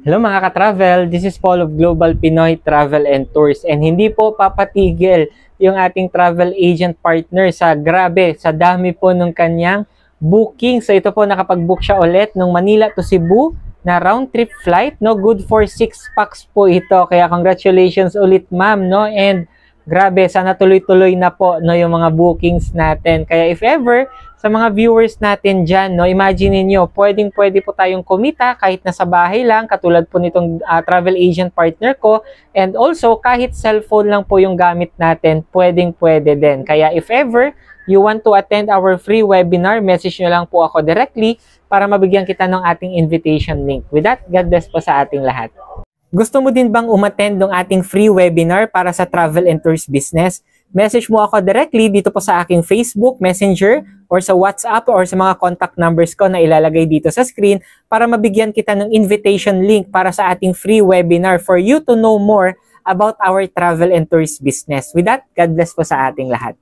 Hello mga ka-travel, this is Paul of Global Pinoy Travel and Tours, and hindi po papatigil yung ating travel agent partner sa dami po ng kanyang booking. So ito po, nakapag-book siya ulit nung Manila to Cebu na round trip flight, no? Good for 6 packs po ito, kaya congratulations ulit ma'am, no? And grabe, sana tuloy-tuloy na po, no, yung mga bookings natin. Kaya if ever, sa mga viewers natin dyan, no, imagine niyo, pwede po tayong kumita kahit nasa bahay lang, katulad po nitong travel agent partner ko. And also, kahit cellphone lang po yung gamit natin, pwede din. Kaya if ever, you want to attend our free webinar, message nyo lang po ako directly para mabigyan kita ng ating invitation link. With that, God bless po sa ating lahat. Gusto mo din bang umattend ng ating free webinar para sa travel and tours business? Message mo ako directly dito po sa aking Facebook, Messenger, or sa WhatsApp, or sa mga contact numbers ko na ilalagay dito sa screen para mabigyan kita ng invitation link para sa ating free webinar for you to know more about our travel and tours business. With that, God bless po sa ating lahat.